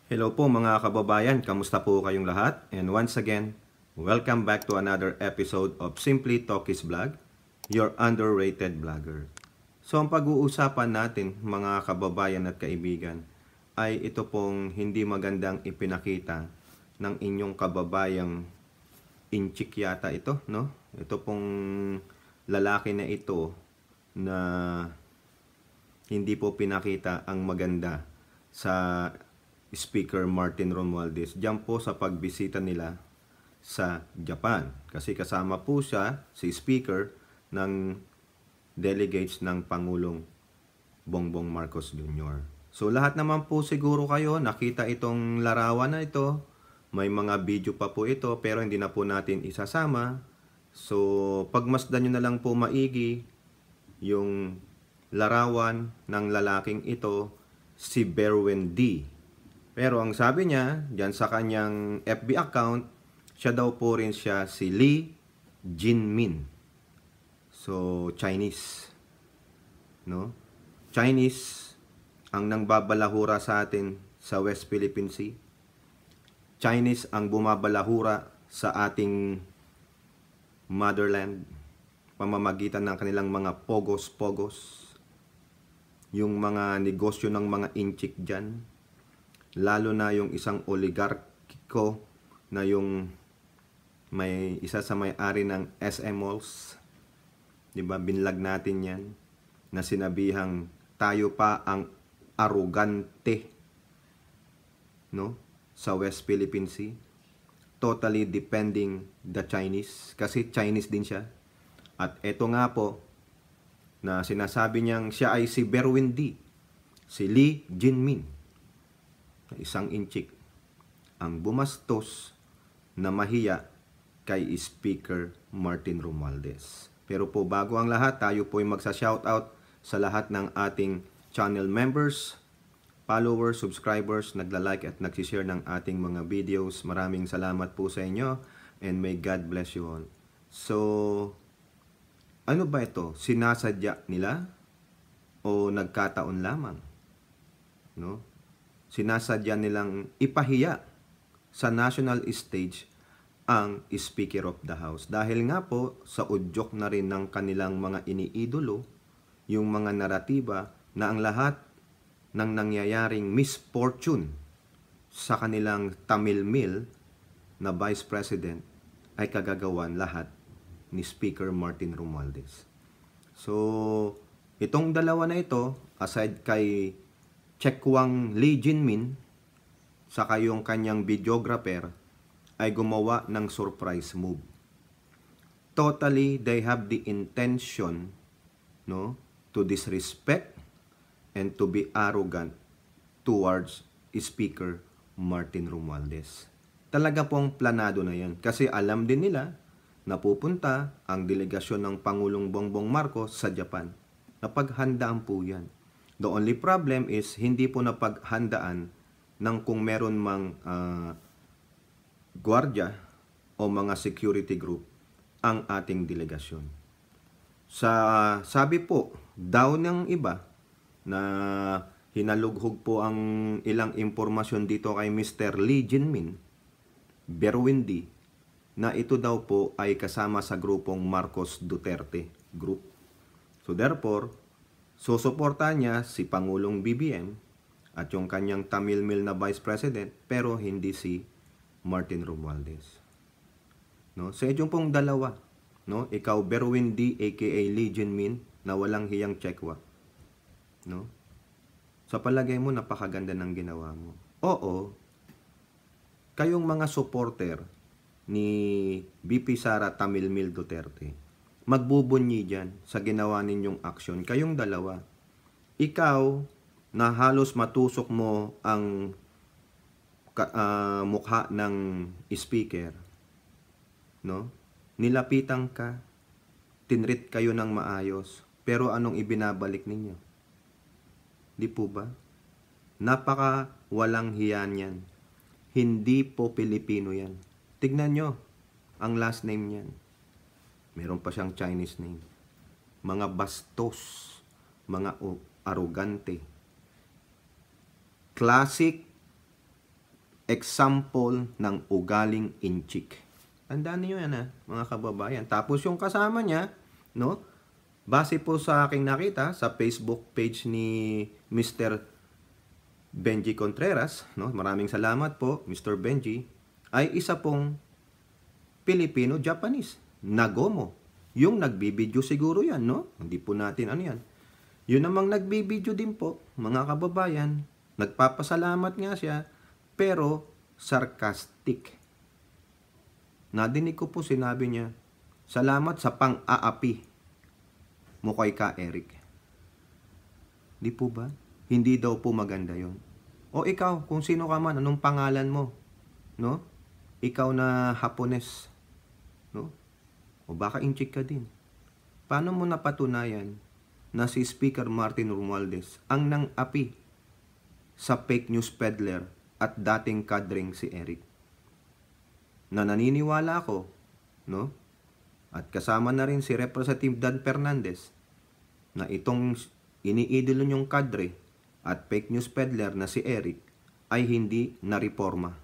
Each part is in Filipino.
Hello po mga kababayan, kamusta po kayong lahat? And once again, welcome back to another episode of Simply Talkies Vlog, your underrated vlogger. So ang pag-uusapan natin mga kababayan at kaibigan ay ito pong hindi magandang ipinakita ng inyong kababayang inchik yata ito, no? Ito pong lalaki na ito na hindi po pinakita ang maganda sa Speaker Martin Romualdez diyan po sa pagbisita nila sa Japan. Kasi kasama po siya, si Speaker, ng delegates ng Pangulong Bongbong Marcos Jr. So lahat naman po siguro kayo nakita itong larawan na ito. May mga video pa po ito pero hindi na po natin isasama. So pagmasdan nyo na lang po maigi yung larawan ng lalaking ito, si Berwin D. Pero ang sabi niya, diyan sa kanyang FB account, siya daw po rin siya si Lee Jinmin. So, Chinese. No? Chinese ang nangbabalahura sa atin sa West Philippine Sea. Chinese ang bumabalahura sa ating motherland pamamagitan ng kanilang mga pogos-pogos. Yung mga negosyo ng mga inchik dyan. Lalo na yung isang oligarkiko na yung may isa sa may-ari ng SM Malls. 'Di ba? Binlag natin 'yan na sinabihang tayo pa ang arugante, no? Sa West Philippine Sea. Totally depending the Chinese kasi Chinese din siya. At eto nga po na sinasabi niyang siya ay si Berwin D, si Lee Jinmin. Isang inchik ang bumastos na mahiya kay Speaker Martin Romualdez. Pero po bago ang lahat, tayo po ay magsa-shoutout sa lahat ng ating channel members, followers, subscribers, nagla-like at nagsishare ng ating mga videos. Maraming salamat po sa inyo and may God bless you all. So, ano ba ito? Sinasadya nila o nagkataon lamang? No? Sinasadya nilang ipahiya sa national stage ang Speaker of the House. Dahil nga po sa udyok na rin ng kanilang mga iniidolo, yung mga naratiba na ang lahat ng nangyayaring misfortune sa kanilang tamilmil na Vice President ay kagagawan lahat ni Speaker Martin Romualdez. So, itong dalawa na ito, aside kay Chekwang Lee Jinmin, saka yung kanyang videographer, ay gumawa ng surprise move. Totally, they have the intention, no, to disrespect and to be arrogant towards Speaker Martin Romualdez. Talaga pong planado na yan. Kasi alam din nila na pupunta ang delegasyon ng Pangulong Bongbong Marcos sa Japan. Napaghandaan po yan. The only problem is hindi po napaghandaan ng kung meron mang gwardiya o mga security group ang ating delegasyon. Sabi po daw ng iba na hinalughog po ang ilang impormasyon dito kay Mr. Lee Jinmin, Berwin D, na ito daw po ay kasama sa grupong Marcos Duterte Group. So therefore, susuportahan niya si Pangulong BBM at yung kanyang tamilmil na Vice President pero hindi si Martin Romualdez. No? Sa inyong pong dalawa, no? Ikaw Berwin D aka Lee Jinmin na walang hiyang chekwa. No? Sa palagay mo napakaganda ng ginawa mo. Oo. Kayong mga supporter ni VP Sara Tamilmil Duterte, magbubunyi dyan sa ginawa ninyong aksyon. Kayong dalawa. Ikaw, na halos matusok mo ang mukha ng speaker, no? Nilapitan ka, tinreat kayo ng maayos, pero anong ibinabalik ninyo? Di po ba? Napaka walang hiyan yan. Hindi po Pilipino yan. Tignan nyo ang last name niyan. Meron pa siyang Chinese name. Mga bastos, mga arrogante. Classic example ng ugaling inchik. Tandaan niyo yan mga kababayan. Tapos yung kasama niya, no? Base po sa aking nakita sa Facebook page ni Mr. Benji Contreras, no? Maraming salamat po, Mr. Benji, ay isa pong Filipino-Japanese, Nagomo. Yung nagbibideo siguro yan, no? Hindi po natin ano yan. Yun namang nagbibideo din po, mga kababayan. Nagpapasalamat nga siya, pero sarcastic. Nadinig ko po sinabi niya, salamat sa pang-aapi mo kay Ka Eric. Di po ba? Hindi daw po maganda yon. O ikaw, kung sino ka man, anong pangalan mo? No? Ikaw na Hapones. No? O baka inchik ka din. Paano mo napatunayan na si Speaker Martin Romualdez ang nang-api sa fake news peddler at dating kadring si Eric? Na naniniwala ako, no? At kasama na rin si Representative Dan Fernandez na itong iniidolo niyong kadre at fake news peddler na si Eric ay hindi nareporma.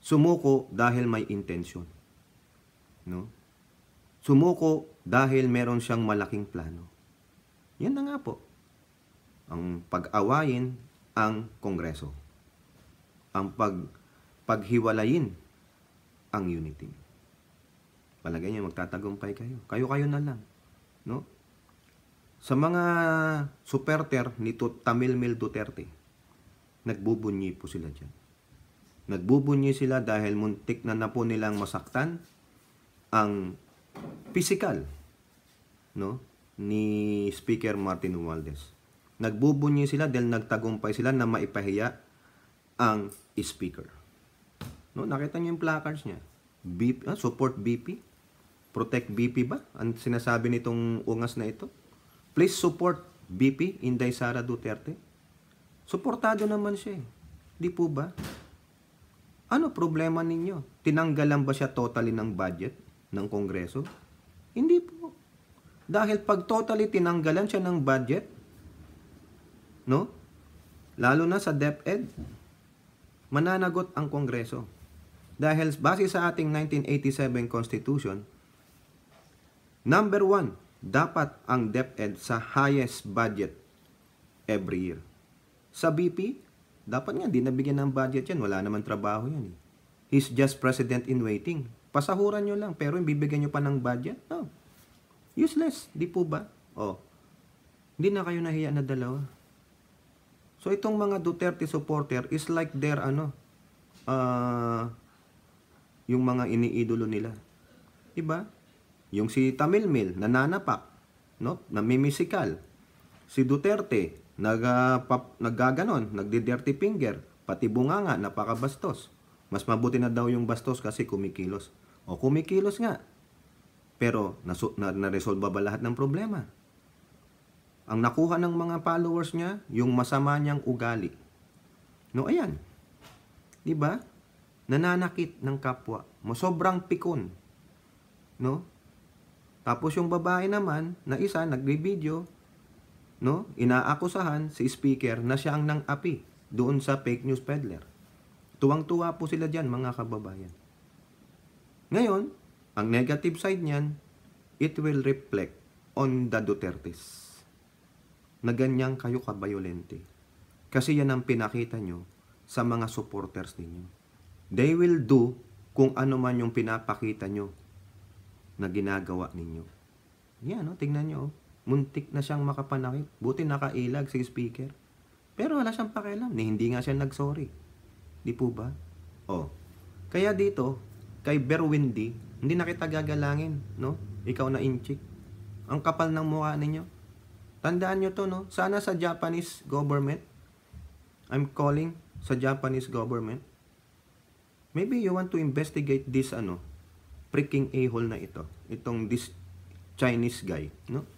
Sumuko dahil may intensyon. No? Sumuko dahil meron siyang malaking plano. Yan na nga po. Ang pag-awayin ang Kongreso. Ang paghiwalayin ang unity. Palagay niyo magtatagumpay kayo. Kayo-kayo na lang. No? Sa mga supporter ni Tamilmil Duterte, nagbubunyi po sila dyan. Nagbubunyi sila dahil muntik na po nilang masaktan ang physical, no, ni Speaker Martin Romualdez. Nagbubunyi sila dahil nagtagumpay sila na maipahiya ang speaker. No, nakita niyo yung placards niya. Support BP? Protect BP ba? Ang sinasabi nitong ungas na ito? Please support BP, Inday Sara Duterte. Suportado naman siya. Di po ba? Ano problema ninyo? Tinanggalan ba siya totally ng budget ng Kongreso? Hindi po. Dahil pag totally tinanggalan siya ng budget, no? Lalo na sa DepEd, mananagot ang Kongreso. Dahil base sa ating 1987 Constitution, number 1, dapat ang DepEd sa highest budget every year. Sa BP, dapat nga, di nabigyan ng budget yan. Wala naman trabaho yan. He's just president in waiting. Pasahuran nyo lang, pero bibigyan nyo pa ng budget? No. Useless. Di po ba? Hindi na kayo nahiya na dalawa. So, itong mga Duterte supporter is like their, yung mga iniidolo nila. Diba? Yung si Tamilmil, nananapak, no? Namimisikal. Si Duterte, naggaganon, nagdi-dirty finger, pati bunganga, napakabastos. Mas mabuti na daw yung bastos kasi kumikilos. O kumikilos nga. Pero na-resolve ba lahat ng problema? Ang nakuha ng mga followers niya, yung masama niyang ugali. No, ayan. 'Di ba? Nananakit ng kapwa. Sobrang pikon. No? Tapos yung babae naman, na isa, nagbi-video, no? Inaakusahan si speaker na siya ang nang-api doon sa fake news peddler. Tuwang-tuwa po sila dyan, mga kababayan. Ngayon, ang negative side niyan, it will reflect on the Dutertes. Na ganyang kayo kabayolente. Kasi yan ang pinakita nyo sa mga supporters ninyo. They will do kung ano man yung pinapakita nyo na ginagawa ninyo. Yan, no? Tingnan nyo. Muntik na siyang makapanakit. Buti nakailag si speaker. Pero wala siyang pakialam. Hindi nga siya nag-sorry. Di po ba? Kaya dito, kay Berwindi, hindi na kita gagalangin, no? Ikaw na inchik. Ang kapal ng mukha ninyo. Tandaan nyo to, no? Sana sa Japanese government, I'm calling sa Japanese government, maybe you want to investigate this, freaking a-hole na ito. This Chinese guy, no?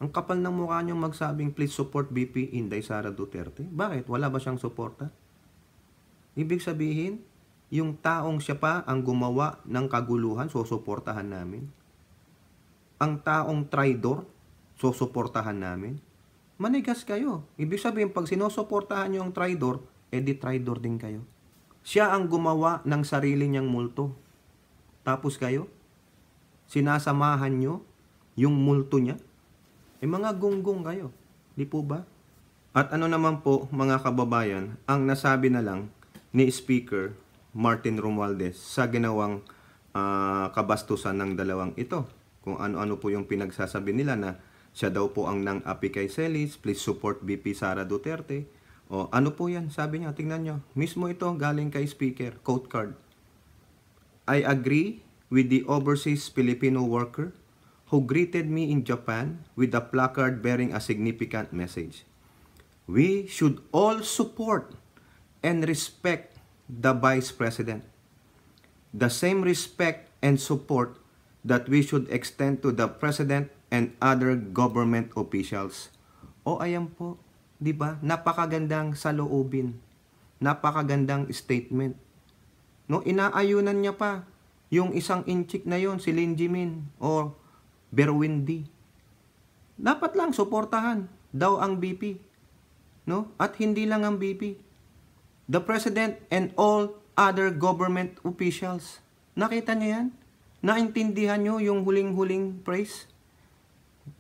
Ang kapal ng mukha nyo magsabing, please support BP Inday Sara Duterte. Bakit? Wala ba siyang suporta? Ibig sabihin, yung taong siya pa ang gumawa ng kaguluhan, susuportahan namin. Ang taong traidor, susuportahan namin. Manigas kayo. Ibig sabihin, pag sinusuportahan nyo ang traidor, edi traidor din kayo. Siya ang gumawa ng sarili niyang multo. Tapos kayo, sinasamahan nyo yung multo niya? Mga gunggong kayo. Di po ba? At ano naman po mga kababayan, ang nasabi na lang ni Speaker Martin Romualdez sa ginawang kabastusan ng dalawang ito. Kung ano-ano po yung pinagsasabi nila na siya daw po ang nang-api kay Celis, please support VP Sara Duterte. O ano po yan, sabi niya, tingnan nyo. Mismo ito galing kay Speaker, quote card. I agree with the overseas Filipino worker who greeted me in Japan with a placard bearing a significant message. We should all support and respect the Vice President. The same respect and support that we should extend to the President and other government officials. O ayan po, di ba? Napakagandang saloobin. Napakagandang statement. No, inaayunan niya pa yung isang inchik na yon, si Lin Jimin o Berwindi. Dapat lang suportahan daw ang BP. No? At hindi lang ang BP. The President and all other government officials. Nakita niyo yan? Naintindihan niyo yung huling-huling phrase?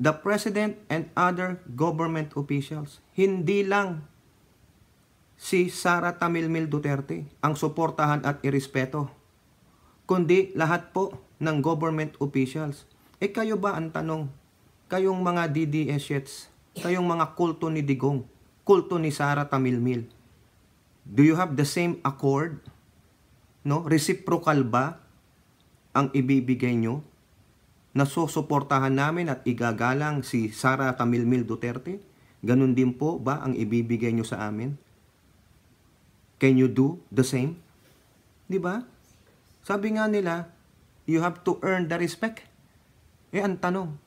The President and other government officials. Hindi lang si Sara Tamilmil Duterte ang suportahan at irespeto, kundi lahat po ng government officials. Kayo ba ang tanong? Kayong mga DDS-shets, kayong mga kulto ni Digong, kulto ni Sara Tamilmil, do you have the same accord? No? Reciprocal ba ang ibibigay nyo? Na susuportahan namin at igagalang si Sara Tamilmil Duterte? Ganun din po ba ang ibibigay nyo sa amin? Can you do the same? Di ba? Sabi nga nila, you have to earn the respect. Ang tanong,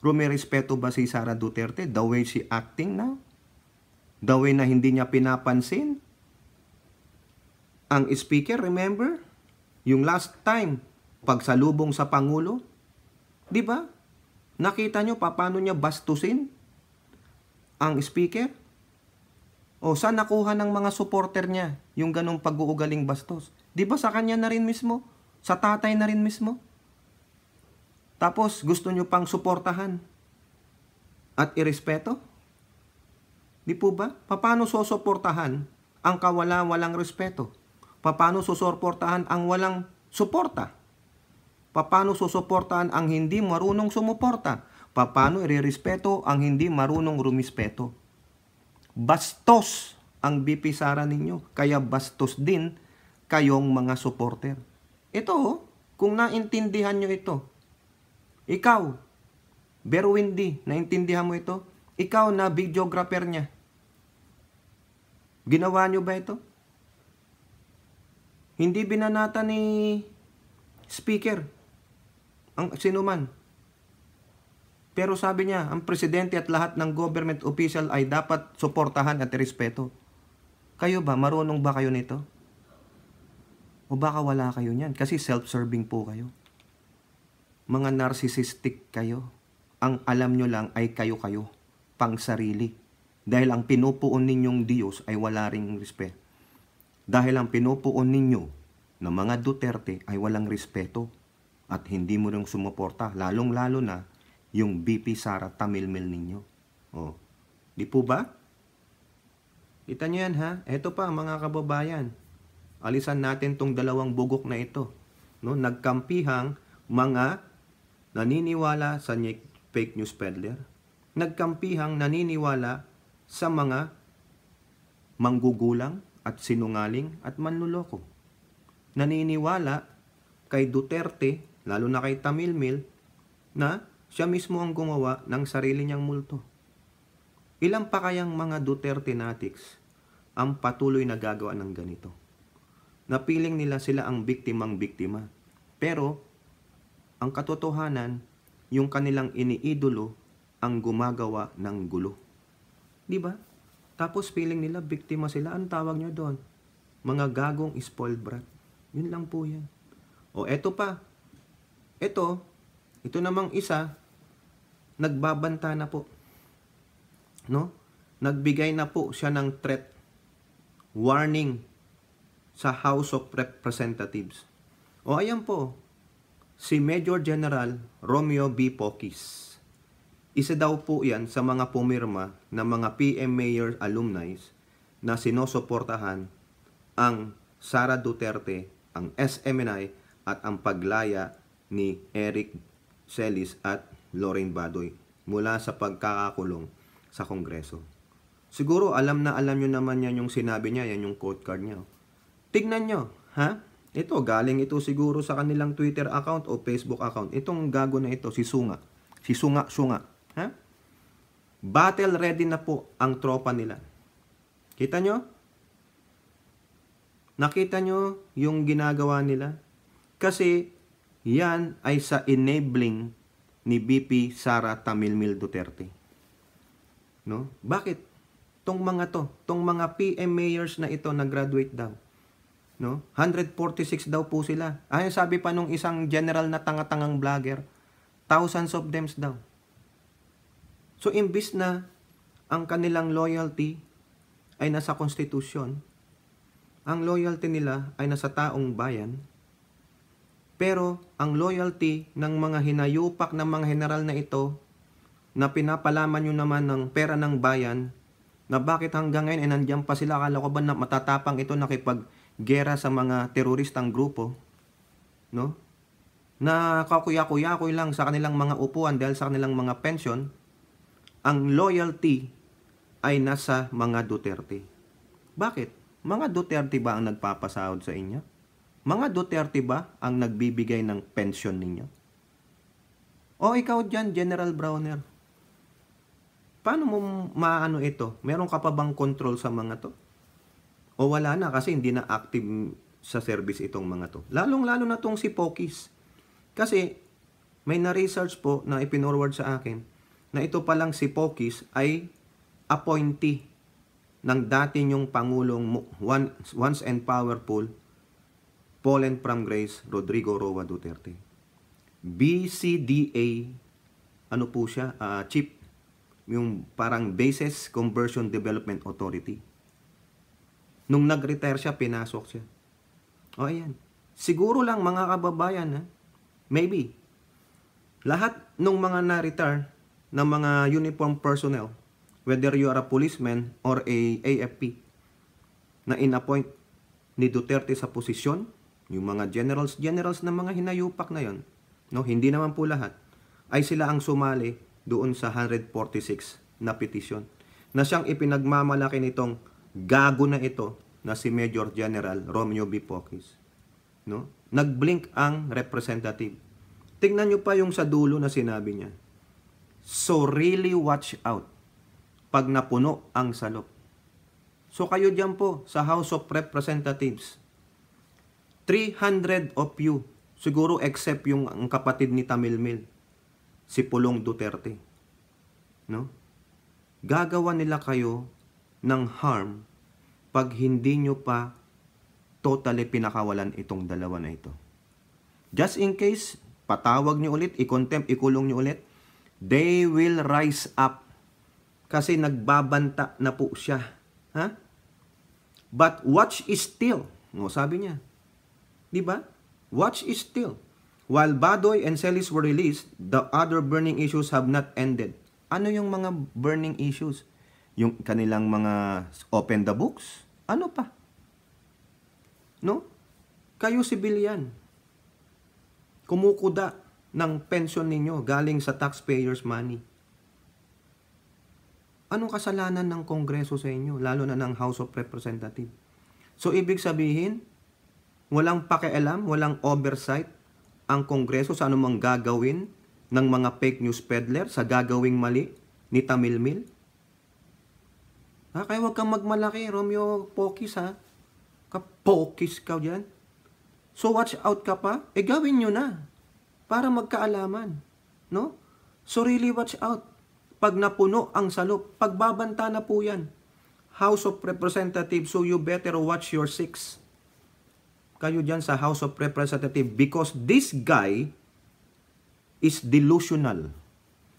rumirespeto ba si Sara Duterte the way she acting now? The way na hindi niya pinapansin? Ang speaker, remember? Yung last time, pagsalubong sa Pangulo, di ba? Nakita nyo paano niya bastusin ang speaker? O saan nakuha ng mga supporter niya yung ganong pag-uugaling bastos? Di ba sa kanya na rin mismo? Sa tatay na rin mismo? Tapos gusto nyo pang suportahan at irespeto? Di po ba? Paano susuportahan ang kawalang-walang respeto? Paano susuportahan ang walang suporta? Paano susuportahan ang hindi marunong sumuporta? Paano irerespeto ang hindi marunong rumispeto? Bastos ang BP Sara ninyo, kaya bastos din kayong mga supporter. Ito, kung naintindihan nyo ito, ikaw, Berwindi, naintindihan mo ito? Ikaw na videographer niya. Ginawa nyo ba ito? Hindi binanata ni speaker ang sinuman. Pero sabi niya, ang presidente at lahat ng government official ay dapat suportahan at respeto. Kayo ba? Marunong ba kayo nito? O baka wala kayo niyan? Kasi self-serving po kayo. Mga narcissistic kayo. Ang alam nyo lang ay kayo-kayo. Pang sarili. Dahil ang pinupuon ninyong Diyos ay wala ring respeto. Dahil ang pinupuon ninyo na mga Duterte ay walang respeto. At hindi mo rin sumuporta. Lalong-lalo na yung BP Sara Tamilmil ninyo. O, di po ba? Kita nyo yan ha? Eto pa mga kababayan. Alisan natin tong dalawang bugok na ito. No? Nagkampihang mga naniniwala sa fake news peddler. Nagkampihang naniniwala sa mga manggugulang at sinungaling at manluloko. Naniniwala kay Duterte, lalo na kay Tamilmil, na siya mismo ang gumawa ng sarili niyang multo. Ilan pa kayang mga Duterte natics ang patuloy na gagawa ng ganito? Napiling nila sila ang biktimang-biktima. Pero, ang katotohanan, yung kanilang iniidolo ang gumagawa ng gulo. Di ba? Tapos feeling nila biktima sila. Ang tawag nyo doon? Mga gagong spoiled brat. Yun lang po yan. O eto pa. Ito namang isa, nagbabanta na po. No? Nagbigay na po siya ng threat, warning sa House of Representatives. O ayan po, si Major General Romeo B. Pocis. Isa daw po yan sa mga pumirma ng mga PM Mayor alumni na sinusuportahan ang Sara Duterte, ang SMNI at ang paglaya ni Eric Celis at Lorraine Badoy mula sa pagkakakulong sa Kongreso. Siguro alam na alam nyo naman yan yung sinabi niya, yan yung quote card niya. Tignan nyo, ha? Ito, galing ito siguro sa kanilang Twitter account o Facebook account. Itong gago na ito, si Sunga. Si Sunga. Ha? Battle ready na po ang tropa nila. Kita nyo? Nakita nyo yung ginagawa nila? Kasi yan ay sa enabling ni VP Sara Tamilmil Duterte. No? Bakit? Tong mga PM mayors na ito nag-graduate daw. No? 146 daw po sila. Ay, sabi pa nung isang general na tanga-tangang vlogger, thousands of them daw. So, imbis na ang kanilang loyalty ay nasa konstitusyon, ang loyalty nila ay nasa taong bayan, pero ang loyalty ng mga hinayupak ng mga general na ito, na pinapalaman nyo naman ng pera ng bayan, na bakit hanggang ngayon ay nandiyan pa sila, akala ko ba na matatapang ito nakipaggera sa mga teroristang grupo, no? Na kakuya-kuya-kuy lang sa kanilang mga upuan dahil sa kanilang mga pension, ang loyalty ay nasa mga Duterte. Bakit? Mga Duterte ba ang nagpapasahod sa inyo? Mga Duterte ba ang nagbibigay ng pension ninyo? O ikaw dyan, General Browner, paano mo maano ito? Meron ka pa bang control sa mga to? O wala na kasi hindi na active sa service itong mga to. Lalong-lalo na tong si Pocis. Kasi may na-research po na ipinorward sa akin na ito palang si Pocis ay appointee ng dati niyong Pangulong once and powerful Fallen from Grace Rodrigo Roa Duterte. BCDA, ano po siya? Chief, yung parang Bases Conversion Development Authority. Nung nag-retire siya, pinasok siya. O ayan. Siguro lang mga kababayan, ha? Maybe, lahat ng mga na-retire ng mga uniform personnel, whether you are a policeman or a AFP, na in-appoint ni Duterte sa posisyon, yung mga generals na mga hinayupak na yon, no, hindi naman po lahat, ay sila ang sumali doon sa 146 na petisyon na siyang ipinagmamalaki nitong gago na ito na si Major General Romeo B. Pocis. No? Nag-blink ang representative. Tingnan nyo pa yung sa dulo na sinabi niya. So really watch out pag napuno ang salop. So kayo dyan po sa House of Representatives, 300 of you, siguro except yung ang kapatid ni Tamilmil, si Pulong Duterte, no? Gagawa nila kayo ng harm pag hindi nyo pa totally pinakawalan itong dalawa na ito. Just in case, patawag nyo ulit, i-contempt, ikulong nyo ulit, they will rise up kasi nagbabanta na po siya. Ha? But watch is still. No, sabi niya. Diba? Watch is still. While Badoy and Celis were released, the other burning issues have not ended. Ano yung mga burning issues? Yung kanilang mga open the books? Ano pa? No? Kayo sibilyan. Kumukuda ng pension ninyo galing sa taxpayers' money. Anong kasalanan ng Kongreso sa inyo? Lalo na ng House of Representatives. So, ibig sabihin, walang pakialam, walang oversight ang Kongreso sa anumang gagawin ng mga fake news peddler sa gagawing mali ni Tamilmil? Kaya huwag kang magmalaki, Romeo Pocis, ha? Kapokis ka dyan. So watch out ka pa? Gawin nyo na para magkaalaman. No? So really watch out. Pag napuno ang salop, pagbabanta na po yan. House of Representatives, so you better watch your six. Kayo dyan sa House of Representatives because this guy is delusional.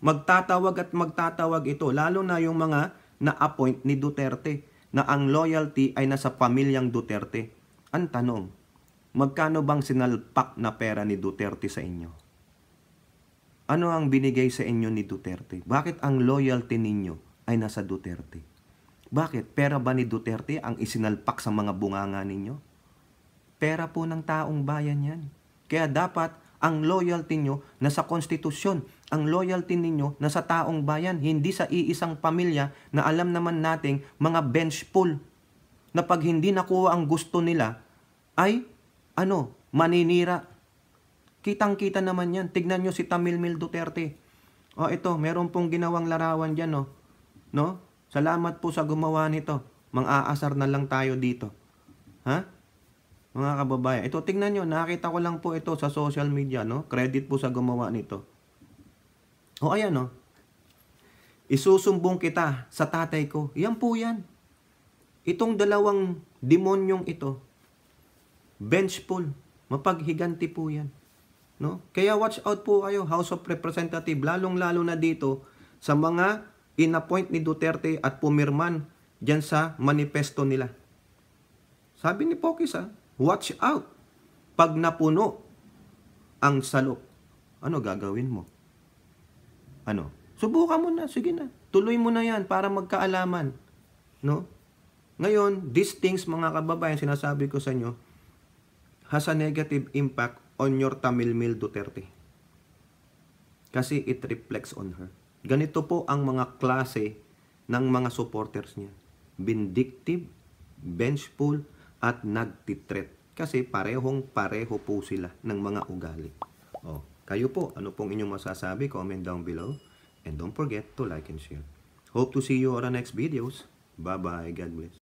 Magtatawag at magtatawag ito, lalo na yung mga na-appoint ni Duterte, na ang loyalty ay nasa pamilyang Duterte. Ang tanong, magkano bang sinalpak na pera ni Duterte sa inyo? Ano ang binigay sa inyo ni Duterte? Bakit ang loyalty ninyo ay nasa Duterte? Bakit? Pera ba ni Duterte ang isinalpak sa mga bunganga ninyo? Pera po ng taong bayan yan. Kaya dapat ang loyalty nyo nasa konstitusyon. Ang loyalty ninyo nasa taong bayan, hindi sa iisang pamilya na alam naman nating mga bench pull na pag hindi nakuha ang gusto nila ay maninira. Kitang-kita naman yan. Tignan nyo si Tamilmil Duterte. Ito, meron pong ginawang larawan dyan, no? Salamat po sa gumawa nito. Mang-aasar na lang tayo dito. Ha? Mga kababayan, ito tingnan nyo, nakita ko lang po ito sa social media, no? Credit po sa gumawa nito. Ayan, no? Isusumbong kita sa tatay ko. Yan po yan. Itong dalawang demonyong ito, bench pull, mapaghiganti po yan. No? Kaya watch out po kayo, House of Representative, lalong-lalo na dito sa mga in-appoint ni Duterte at pumirman dyan sa manifesto nila. Sabi ni Pokis, watch out. Pag napuno ang salok, ano gagawin mo? Subukan mo na, sige na. Tuloy mo na yan para magkaalaman. No? Ngayon, these things, mga kababayan, sinasabi ko sa inyo, has a negative impact on your Tamilmil Duterte. Kasi it reflects on her. Ganito po ang mga klase ng mga supporters niya. Vindictive, benchful, at nagtitreat. Kasi pareho po sila ng mga ugali. Kayo po, ano pong inyong masasabi? Comment down below. And don't forget to like and share. Hope to see you on our next videos. Bye-bye. God bless.